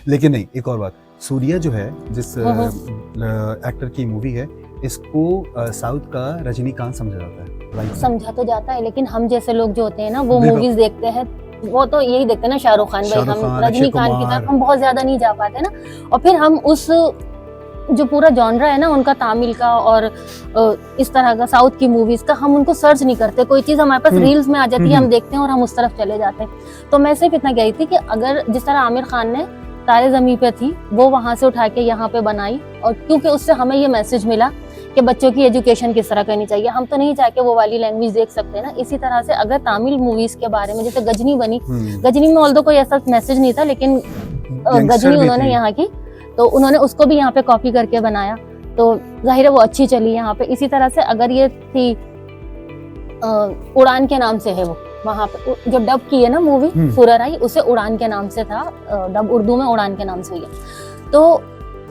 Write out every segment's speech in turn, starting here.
लेकिन नहीं, एक और बात, सूर्या जो है जिस एक्टर की मूवी है, इसको साउथ का रजनीकांत समझा जाता है। समझा तो जाता है, लेकिन हम जैसे लोग जो होते हैं ना वो देखो, मूवीज देखते हैं, वो तो यही देखते हैं ना शाहरुख खान भाई, हम रजनीकांत की तरफ हम बहुत ज्यादा नहीं जा पाते ना। और फिर हम उस जो पूरा जॉनरा है ना उनका, तमिल का और इस तरह का साउथ की मूवीज का, हम उनको सर्च नहीं करते। कोई चीज हमारे पास रील्स में आ जाती है, हम देखते हैं और हम उस तरफ चले जाते हैं। तो मैं सिर्फ इतना कही थी कि अगर जिस तरह आमिर खान ने तारे ज़मीं पे थी वो वहां से उठा के यहाँ पे बनाई, और क्योंकि उससे हमें ये मैसेज मिला कि बच्चों की एजुकेशन किस तरह करनी चाहिए, हम तो नहीं चाह के वो वाली लैंग्वेज देख सकते ना। इसी तरह से अगर तमिल मूवीज के बारे में, जैसे गजनी बनी, गजनी में ऑल्दो कोई ऐसा मैसेज नहीं था, लेकिन गजनी उन्होंने यहाँ की, तो उन्होंने उसको भी यहाँ पे कॉपी करके बनाया, तो जाहिर है वो अच्छी चली यहाँ पे। इसी तरह से अगर ये थी उड़ान के नाम से है, वो वहाँ पे जो डब की है ना मूवी फुरराई, उसे उड़ान के नाम से था, डब उर्दू में उड़ान के नाम से हुई है। तो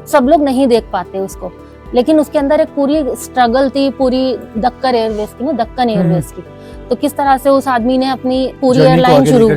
सब लोग नहीं देख पाते उसको, लेकिन उसके अंदर एक पूरी स्ट्रगल थी, पूरी दक्कन एयरवेज की ना, दक्कन एयरवेज की। तो किस तरह से उस आदमी ने अपनी पूरी एयरलाइन शुरू,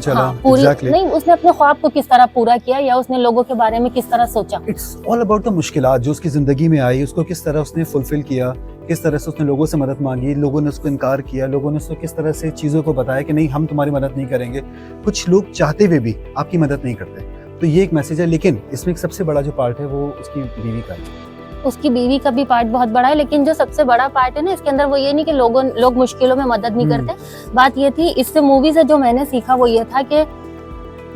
पूरी नहीं, उसने अपने ख्वाब को किस तरह पूरा किया, या उसने लोगों के बारे में किस तरह सोचा। इट्स ऑल अबाउट द मुश्किलात जो उसकी जिंदगी में आई, उसको किस तरह उसने फुलफिल किया, किस तरह से उसने लोगों से मदद मांगी, लोगों ने उसको इनकार किया, लोगों ने उसको किस तरह से चीज़ों को बताया कि नहीं हम तुम्हारी मदद नहीं करेंगे। कुछ लोग चाहते हुए भी आपकी मदद नहीं करते, तो ये एक मैसेज है। लेकिन इसमें एक सबसे बड़ा जो पार्ट है वो उसकी बीवी का है। उसकी बीवी का भी पार्ट बहुत बड़ा है, लेकिन जो सबसे बड़ा पार्ट है ना इसके अंदर, वो ये नहीं कि लोग मुश्किलों में मदद नहीं करते। बात ये थी, इससे मूवी से जो मैंने सीखा वो ये था कि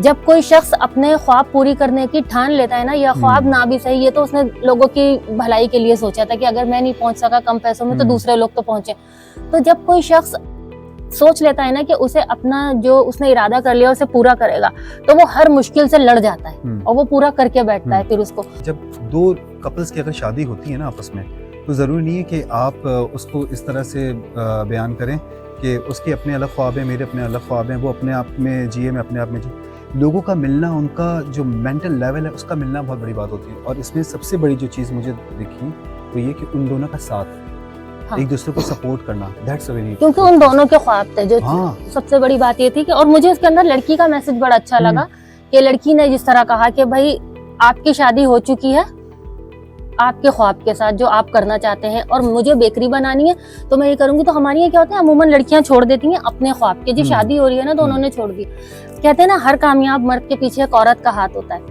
जब कोई शख्स अपने ख्वाब पूरी करने की ठान लेता है ना, या ख्वाब ना भी सही, ये तो उसने लोगों की भलाई के लिए सोचा था कि अगर मैं नहीं पहुंच सका कम पैसों में तो दूसरे लोग तो पहुंचे। तो जब कोई शख्स सोच लेता है ना कि उसे अपना जो उसने इरादा कर लिया उसे पूरा करेगा, तो वो हर मुश्किल से लड़ जाता है और वो पूरा करके बैठता है फिर उसको। जब दो कपल्स की अगर शादी होती है ना आपस में, तो ज़रूरी नहीं है कि आप उसको इस तरह से बयान करें कि उसके अपने अलग ख्वाब हैं, मेरे अपने अलग ख्वाब हैं, वो अपने आप में जिए, मैं अपने आप में जिए। लोगों का मिलना, उनका जो मेंटल लेवल है उसका मिलना बहुत बड़ी बात होती है। और इसमें सबसे बड़ी जो चीज़ मुझे दिखी वो ये कि उन दोनों का साथ, हाँ, एक दूसरे को सपोर्ट करना, दैट्स वेरी, क्योंकि उन दोनों के ख्वाब थे जो, सबसे बड़ी बात ये थी कि, और मुझे इसके अंदर लड़की का मैसेज बड़ा अच्छा लगा कि लड़की ने जिस तरह कहा कि भाई आपकी शादी हो चुकी है आपके ख्वाब के साथ जो आप करना चाहते हैं, और मुझे बेकरी बनानी है तो मैं ये करूंगी। तो हमारी ये क्या होता है, अमूमन लड़कियां छोड़ देती हैं अपने ख्वाब के, जी शादी हो रही है ना तो उन्होंने छोड़ दी। कहते हैं ना हर कामयाब मर्द के पीछे एक औरत का हाथ होता है,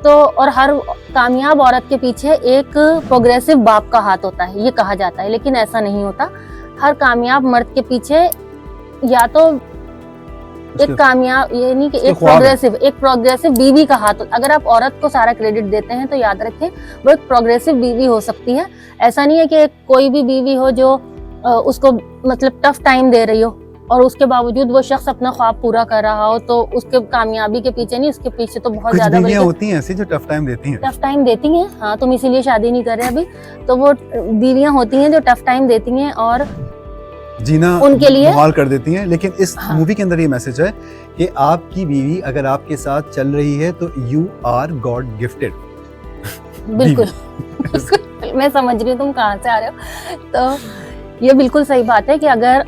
तो और हर कामयाब औरत के पीछे एक प्रोग्रेसिव बाप का हाथ होता है, ये कहा जाता है। लेकिन ऐसा नहीं होता, हर कामयाब मर्द के पीछे या तो एक कामयाब, ये नहीं कि एक प्रोग्रेसिव बीवी का हाथ। अगर आप औरत को सारा क्रेडिट देते हैं तो याद रखें वो एक प्रोग्रेसिव बीवी हो सकती है। ऐसा नहीं है कि कोई भी बीवी हो जो उसको मतलब टफ टाइम दे रही हो और उसके बावजूद वो शख्स अपना ख्वाब पूरा कर रहा हो, तो उसके कामयाबी के पीछे नहीं, उसके पीछे तो बहुत ज्यादा बीवियां होती हैं ऐसी जो टफ टाइम देती हैं। हाँ, तुम इसीलिए शादी नहीं कर रहे अभी, तो वो बीवियां होती हैं जो टफ टाइम देती हैं और जीना उनके लिए मुहाल कर देती हैं। लेकिन इस मूवी के अंदर ये मैसेज है कि आपकी बीवी अगर आपके साथ चल रही है तो यू आर गॉड गिफ्टेड। बिल्कुल मैं समझ रही हूँ तुम कहाँ से आ रहे हो। तो ये बिल्कुल सही बात है कि अगर,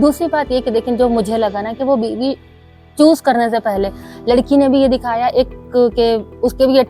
दूसरी बात ये कि लेकिन जो मुझे लगा ना कि वो बीवी चूज करने से पहले लड़की ने भी ये दिखाया एक के उसके भी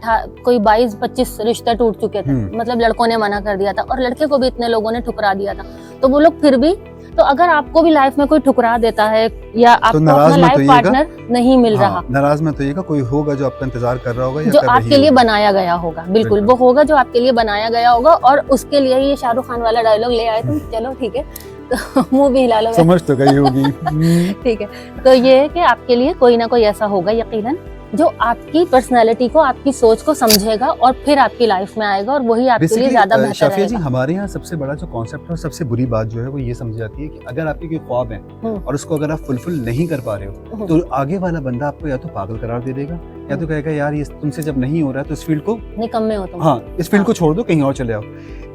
कोई 22-25 रिश्ते टूट चुके थे, मतलब लड़कों ने मना कर दिया था और लड़के को भी इतने लोगों ने ठुकरा दिया था। तो वो लोग फिर भी, तो अगर आपको भी लाइफ में कोई ठुकरा देता है या आपको अपना लाइफ पार्टनर नहीं मिल रहा, नाराज मत होइएगा, कोई होगा जो आपका इंतजार कर रहा होगा, जो आपके लिए बनाया गया होगा। बिल्कुल वो होगा जो आपके लिए बनाया गया होगा, और उसके लिए ये शाहरुख खान वाला डायलॉग ले आए तुम, चलो ठीक है तो मुंह भी हिला लो, समझ तो गई होगी। ठीक है, तो ये है कि आपके लिए कोई ना कोई ऐसा होगा यकीनन जो आपकी पर्सनालिटी को, आपकी सोच को समझेगा और फिर आपकी लाइफ में आएगा, और वही आपके लिए ज्यादा बेहतर शाफिया जी, हमारे यहाँ सबसे बड़ा जो कॉन्सेप्ट है और सबसे बुरी बात जो है वो ये समझ जाती है कि अगर आपके कोई ख्वाब है और उसको अगर आप फुलफिल नहीं कर पा रहे हो तो आगे वाला बंदा आपको या तो पागल करार दे देगा या तो कहेगा यार ये तुमसे जब नहीं हो रहा है तो इस फील्ड को निकम्मे हो तुम, हाँ इस फील्ड को छोड़ दो, कहीं और चले आओ।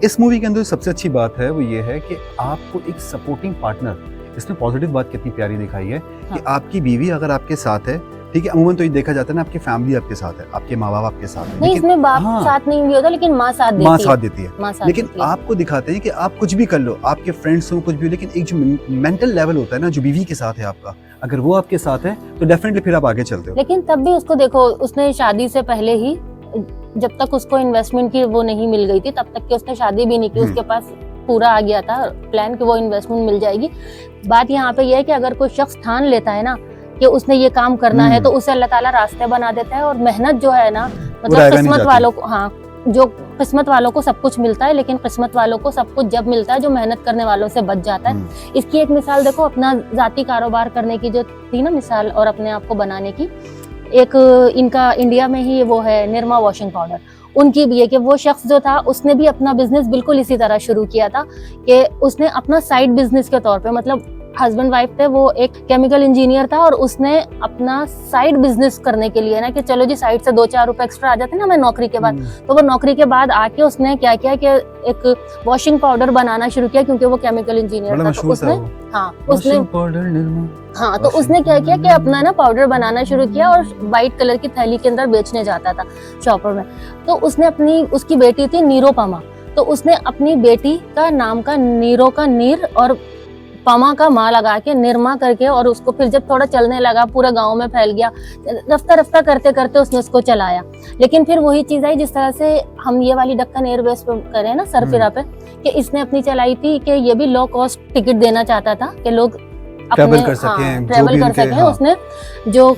इस मूवी के अंदर सबसे अच्छी बात है वो ये है कि आपको एक सपोर्टिंग पार्टनर, इसमें पॉजिटिव बात कितनी प्यारी दिखाई है कि आपकी बीवी अगर आपके साथ है, ठीक है, अमूमन तो ये देखा जाता है ना आपकी फैमिली आपके साथ है, आपके माँ बाप आपके साथ है, नहीं इसमें बाप साथ नहीं भी होता, लेकिन माँ साथ देती है। लेकिन आपको दिखाते हैं कि आप कुछ भी कर लो, आपके फ्रेंड्स हो कुछ भी, लेकिन एक जो मेंटल लेवल होता है ना जो बीवी के साथ है आपका, अगर वो आपके साथ है तो डेफिनेटली फिर आप आगे चलते हो। लेकिन तब भी उसको देखो, उसने शादी से पहले ही, जब तक उसको इन्वेस्टमेंट की वो नहीं मिल गई थी तब तक कि उसने शादी भी नहीं की, उसके पास पूरा आ गया था प्लान कि वो इन्वेस्टमेंट मिल जाएगी। बात यहाँ पे ये है कि अगर कोई शख्स ठान लेता है ना कि उसने ये काम करना है, तो उसे अल्लाह ताला रास्ते बना देता है। और मेहनत जो है ना, मतलब किस्मत वालों को, हाँ, जो किस्मत वालों को सब कुछ मिलता है, लेकिन किस्मत वालों को सब कुछ जब मिलता है जो मेहनत करने वालों से बच जाता है। इसकी एक मिसाल देखो, अपना जाती कारोबार करने की जो थी ना मिसाल, और अपने आप को बनाने की, एक इनका इंडिया में ही वो है निरमा वॉशिंग पाउडर, उनकी भी है कि वो शख्स जो था उसने भी अपना बिजनेस बिल्कुल इसी तरह शुरू किया था कि उसने अपना साइड बिजनेस के तौर पे, मतलब हस्बैंड वाइफ थे, वो एक केमिकल इंजीनियर था और उसने अपना साइड बिजनेस करने के लिए ना कि चलो जी साइड से 2-4 रुपए एक्स्ट्रा आ जाते ना हमें नौकरी के बाद, तो वो नौकरी के बाद आके उसने क्या किया कि एक वॉशिंग पाउडर बनाना शुरू किया, क्योंकि वो केमिकल इंजीनियर था। तो उसने तो उसने क्या किया कि अपना ना पाउडर बनाना शुरू किया और व्हाइट कलर की थैली के अंदर बेचने जाता था शॉपर में। तो उसने उसकी बेटी थी नीरोपमा, तो उसने अपनी बेटी का नाम का नीरो का नीर और पमा का माँ लगा के निरमा करके, और उसको फिर जब थोड़ा चलने लगा पूरा गांव में फैल गया, रफ्ता रफ्ता करते करते उसने उसको चलाया। लेकिन फिर वही चीज आई जिस तरह से हम ये वाली दक्कन एयरवेज पे करें ना सरफिरा पे, कि इसने अपनी चलाई थी कि ये भी लो कॉस्ट टिकट देना चाहता था कि लोग ट्रैवल कर सकें, ट्रैवल कर सकें। उसने जो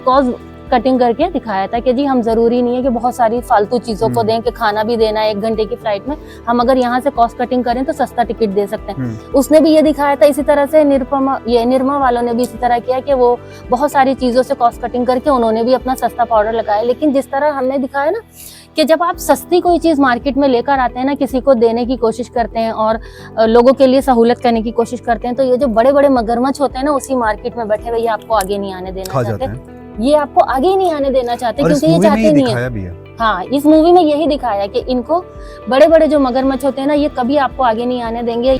कॉस्ट कटिंग करके दिखाया था कि जी हम जरूरी नहीं है कि बहुत सारी फालतू चीजों को दें, कि खाना भी देना है 1 घंटे की फ्लाइट में, हम अगर यहाँ से कॉस्ट कटिंग करें तो सस्ता टिकट दे सकते हैं। उसने भी ये दिखाया था। इसी तरह से निरमा वालों ने भी इसी तरह किया कि वो बहुत सारी चीजों से कॉस्ट कटिंग करके उन्होंने भी अपना सस्ता पाउडर लगाया। लेकिन जिस तरह हमने दिखाया ना कि जब आप सस्ती कोई चीज मार्केट में लेकर आते हैं ना, किसी को देने की कोशिश करते हैं और लोगों के लिए सहूलत करने की कोशिश करते हैं, तो ये जो बड़े बड़े मगरमच्छ होते हैं ना उसी मार्केट में बैठे हुए, ये आपको आगे नहीं आने देना चाहते, ये आपको आगे ही नहीं आने देना चाहते, क्योंकि ये चाहते नहीं है। हाँ, इस मूवी में यही दिखाया कि इनको बड़े बड़े जो मगरमच्छ होते हैं ना, ये कभी आपको आगे नहीं आने देंगे।